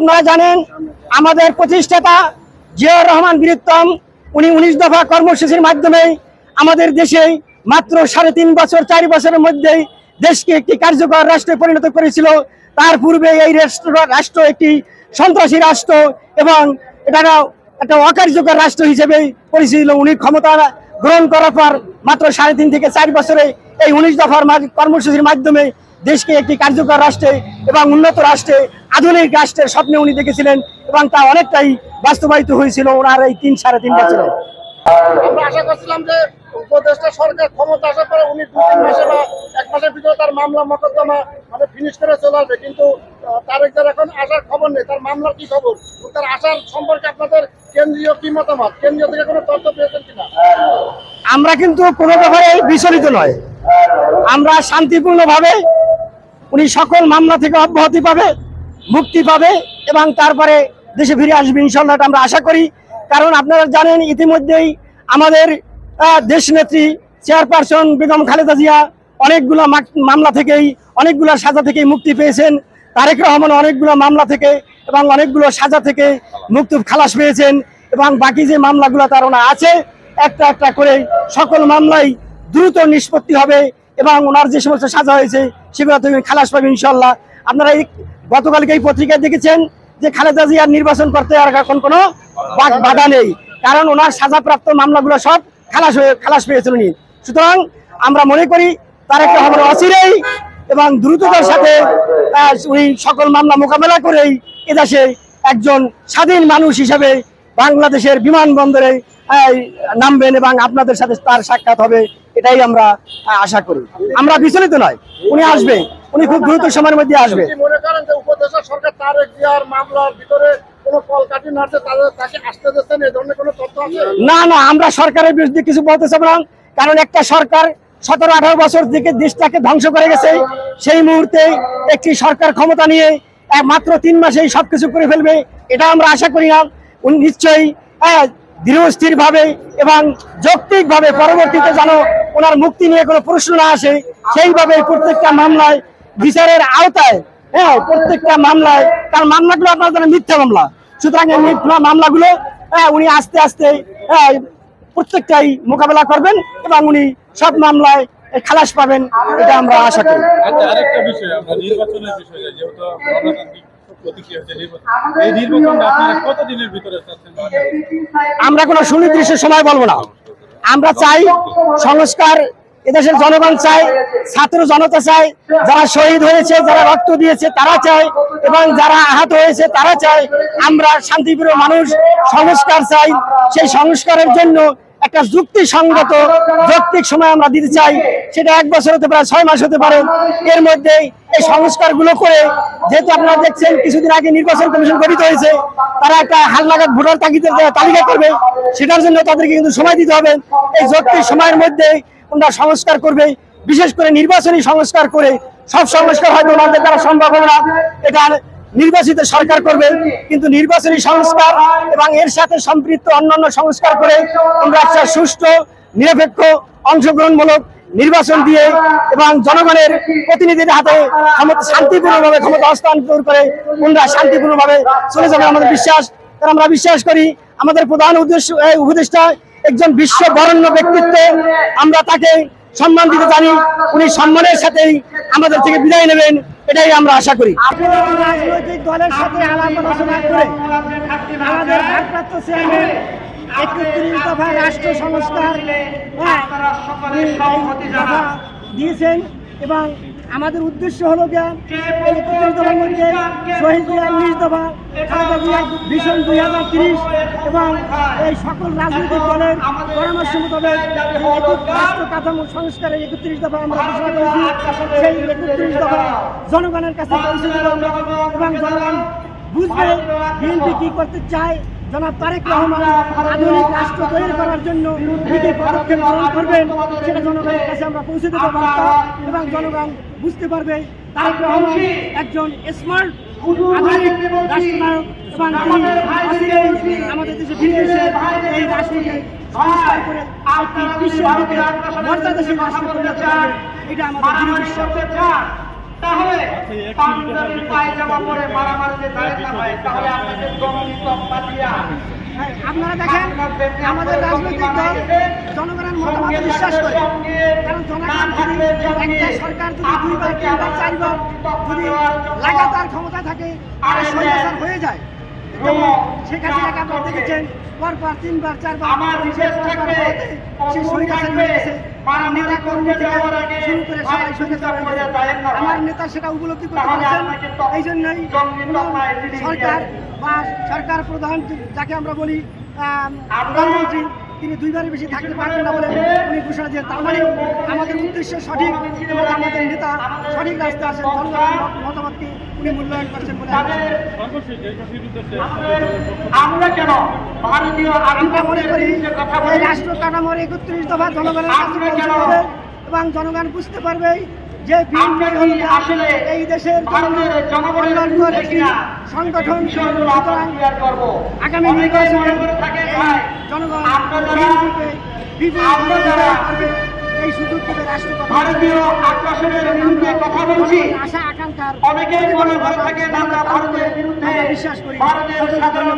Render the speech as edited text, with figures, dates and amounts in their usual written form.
আপনারা জানেন আমাদের প্রতিষ্ঠাতা জিয়াউর রহমান বীরুত্তম উনি 19 দফা কর্মসূচির মাধ্যমে আমাদের দেশে মাত্র 3.5 বছর 4 বছরের মধ্যেই দেশকে একটি কার্যকর রাষ্ট্রে পরিণত করেছিল। তার পূর্বে এই রাষ্ট্র একটি সন্ত্রাসী রাষ্ট্র এবং এটা একটা অকার্যকর রাষ্ট্র হিসেবে পরিচিত ছিল। উনি ক্ষমতা গ্রহণ করার পর মাত্র 3.5 থেকে 4 বছরে এই 19 দফার কর্মসূচির মাধ্যমে দেশকে একটি কার্যকর রাষ্ট্রে এবং উন্নত রাষ্ট্রে আধুনিক রাষ্ট্রের স্বপ্নে উনি দেখেছিলেন এবং তা অনেকটাই বাস্তবায়িত হয়েছিল ওনার এই 3-3.5 বছরে। আমরা আশা করছিলাম যে উপদেষ্টা সরকার ক্ষমতা আসার পরে উনি 2-3 মাসে বা 1 মাসের ভিতরে তার মামলা মোকদ্দমা ফিনিশ করে চলে আসবে, কিন্তু তারেকদের এখন আসার খবর নেই। তার মামলার কি খবর, তার আসার সম্পর্কে আপনাদের কেন্দ্রীয় কি মতামত, কেন্দ্রীয় থেকে কোনো তথ্য পেয়েছেন কিনা? আমরা কিন্তু কোনো ব্যাপারে বিচলিত নয়, আমরা শান্তিপূর্ণভাবে উনি সকল মামলা থেকে অব্যাহতি পাবে, মুক্তি পাবে এবং তারপরে দেশে ফিরে আসবে ইনশাআল্লাহ আমরা আশা করি। কারণ আপনারা জানেন ইতিমধ্যেই আমাদের দেশনেত্রী চেয়ারপারসন বেগম খালেদা জিয়া অনেকগুলো মামলা থেকেই অনেকগুলো সাজা থেকেই মুক্তি পেয়েছেন। তারেক রহমান অনেকগুলো মামলা থেকে এবং অনেকগুলো সাজা থেকে মুক্তি খালাস পেয়েছেন এবং বাকি যে মামলাগুলো তার ওনার আছে একটা একটা করে সকল মামলাই দ্রুত নিষ্পত্তি হবে এবং ওনার যে সমস্ত সাজা হয়েছে সেগুলো থেকে খালাস পাবে ইনশাআল্লাহ। আপনারা গতকালকে এই পত্রিকায় দেখেছেন যে খালেদা জিয়ার নির্বাচন করতে আর এখন কোনো বাধা নেই, কারণ ওনার সাজাপ্রাপ্ত মামলাগুলো সব খালাস পেয়েছেন উনি। সুতরাং আমরা মনে করি তারেক রহমান অচিরেই এবং দ্রুততার সাথে উনি সকল মামলা মোকাবেলা করেই এদেশে একজন স্বাধীন মানুষ হিসেবে বাংলাদেশের বিমানবন্দরে নামবেন এবং আপনাদের সাথে তার সাক্ষাৎ হবে, এটাই আমরা আশা করি। আমরা বিচলিত নয়, উনি আসবে, উনি খুব দ্রুত সময়ের মধ্যে আসবে। মনে করেন যে উপদেষ্টা সরকার তারেক জিয়ার মামলার ভিতরে কোনো কলকাঠি নাড়ছে, তাকে আসতে দিচ্ছেন, এই ধরনের কোনো তথ্য আছে? না, আমরা সরকারের বিরুদ্ধে কিছু বলতে চাই না, কারণ একটা সরকার 17-18 বছর থেকে দেশটাকে ধ্বংস করে গেছে, সেই মুহূর্তে একটি সরকার ক্ষমতা নিয়ে মাত্র 3 মাসেই সবকিছু করে ফেলবে এটা আমরা আশা করি না। উনি নিশ্চয়ই দৃঢ়স্থির ভাবে এবং যৌক্তিক ভাবে পরবর্তীতে যেন ওনার মুক্তি নিয়ে কোনো প্রশ্ন না আসে সেইভাবে প্রত্যেকটা মামলায় বিচারের আওতায় প্রত্যেকটা মামলায়, কারণ মামলাগুলো আপনার জানেন মিথ্যা মামলা, সুতরাং এই মিথ্যা মামলাগুলো উনি আস্তে আস্তে প্রত্যেকটাই মোকাবেলা করবেন এবং উনি সব মামলায় খালাস পাবেন, এটা আমরা আশা করি। আরেকটা বিষয়, আমরা নির্বাচনের বিষয়ে যেহেতু আমরা কোনো সুনির্দিষ্ট সময় বলবো না, আমরা চাই সংস্কার, এদেশের জনগণ চায়, ছাত্র জনতা চায়, যারা শহীদ হয়েছে, যারা রক্ত দিয়েছে তারা চায় এবং যারা আহত হয়েছে তারা চায়। আমরা শান্তিপ্রিয় মানুষ, সংস্কার চাই, সেই সংস্কারের জন্য একটা যুক্তিসঙ্গত যৌক্তিক সময় আমরা দিতে চাই। সেটা 1 বছর হতে পারে, 6 মাস হতে পারে, এর মধ্যে এই সংস্কারগুলো করে, যেহেতু আপনারা দেখছেন কিছুদিন আগে নির্বাচন কমিশন গঠিত হয়েছে, তারা একটা হালনাগাদ ভোটার তালিকা করবে, সেটার জন্য তাদেরকে কিন্তু সময় দিতে হবে। এই যৌক্তিক সময়ের মধ্যে ওনারা সংস্কার করবে, বিশেষ করে নির্বাচনী সংস্কার করে। সব সংস্কার হয়তো ওনাদের দ্বারা সম্ভব হবে না, এটা নির্বাচিত সরকার করবে, কিন্তু নির্বাচনী সংস্কার এবং এর সাথে সম্পৃক্ত অন্যান্য সংস্কার করে আমরা একটা সুষ্ঠু নিরপেক্ষ অংশগ্রহণমূলক নির্বাচন দিয়ে এবং জনগণের প্রতিনিধিদের হাতে শান্তিপূর্ণভাবে ক্ষমতা হস্তান্তর করে ওনারা শান্তিপূর্ণভাবে চলে যাবে আমাদের বিশ্বাস। কারণ আমরা বিশ্বাস করি আমাদের প্রধান উপদেষ্টা একজন বিশ্ব বরেণ্য ব্যক্তিত্ব, আমরা তাকে সম্মান দিতে জানি, উনি সম্মানের সাথেই আমাদের থেকে বিদায় নেবেন, এটাই আমরা আশা করি। রাজনৈতিক দলের সাথে আলাপ আলোচনা করে আমাদের ভারপ্রাপ্ত চেয়ারম্যান 31 দফা রাষ্ট্র সংস্কার দিয়েছেন এবং আমাদের উদ্দেশ্য হলো যে 31 দফার মধ্যে শহীদ জিয়া 19 দফা, খালেদা জিয়ার ভিশন 2030 এবং এই সকল রাজনৈতিক দলের পরামর্শ মোতাবেক রাষ্ট্র কাঠামো সংস্কারের 31 দফা আমরা ঘোষণা করেছি। সেই 31 দফা জনগণের কাছে পৌঁছে দেব এবং জনগণ বুঝবে বিএনপি কি করতে চায়। জনাব তারেক রহমান আধুনিক রাষ্ট্র তৈরি করার জন্য কি পদক্ষেপ গ্রহণ করবেন সেটা জনগণের কাছে আমরা পৌঁছে দেবো বার্তা এবং জনগণ বুঝতে পারবে তারেক রহমান একজন স্মার্ট আধুনিক রাষ্ট্রনায়ক এবং তিনি আমাদের দেশে ফিরে এসে এই রাষ্ট্রকে সংস্কার করে একটি বিশ্বের মর্যাদাশীল রাষ্ট্র পরিণত করবে, এটা আমাদের দৃঢ় বিশ্বাস। তাহলে পাঞ্জাবি পায়জামা পরে মারামারিতে দাঁড়িয়ে না হয়, তাহলে আপনাদের দমনিত পাতিয়া আপনারা দেখেন আমাদের রাজনৈতিক দল জনগণের মতামত বিশ্বাস করে, কারণ জনগণ যদি একটা সরকার যদি 2 বার 3 বার 4 বার যদি লাগাতার ক্ষমতা থাকে আর স্বৈরাচার হয়ে যায়, সেখানে আপনারা দেখেছেন পরপর 3 বার 4 বার সেই স্বৈরাচার হয়ে গেছে। নেতা কর্মী থেকে শুরু করে সবাই স্বৈরাচার হয়ে গেছে। আমার নেতা সেটা উপলব্ধি করতে পারছেন। এই জন্যই সরকার বা সরকার প্রধান যাকে আমরা বলি প্রধানমন্ত্রী, তিনি 2 বারের বেশি থাকতে পারবেন না বলে উনি ঘোষণা দিয়ে, তার মানে আমাদের উদ্দেশ্য সঠিক এবং আমাদের নেতা সঠিক রাস্তায় আছেন, জনগণের মতামতকে উনি মূল্যায়ন করছেন বলে আমরা কেন ভারতীয় আমরা মনে করি এই রাষ্ট্র কাঠামোর 31 দফা জনগণের কাছে পৌঁছে যাবে এবং জনগণ বুঝতে পারবে যে আসলে এই দেশের জনগণের একটি সংগঠন। সুতরাং আগামী নির্বাচনে জনগণ এই সুযোগ থেকে রাষ্ট্র ভারতীয় আগ্রাসনের বিরুদ্ধে কথা বলছি। আশা আকাঙ্ক্ষার অনেকেই মনে করে থাকেন আমরা ভারতের বিরুদ্ধে বিশ্বাস করি। ভারতের সাধারণ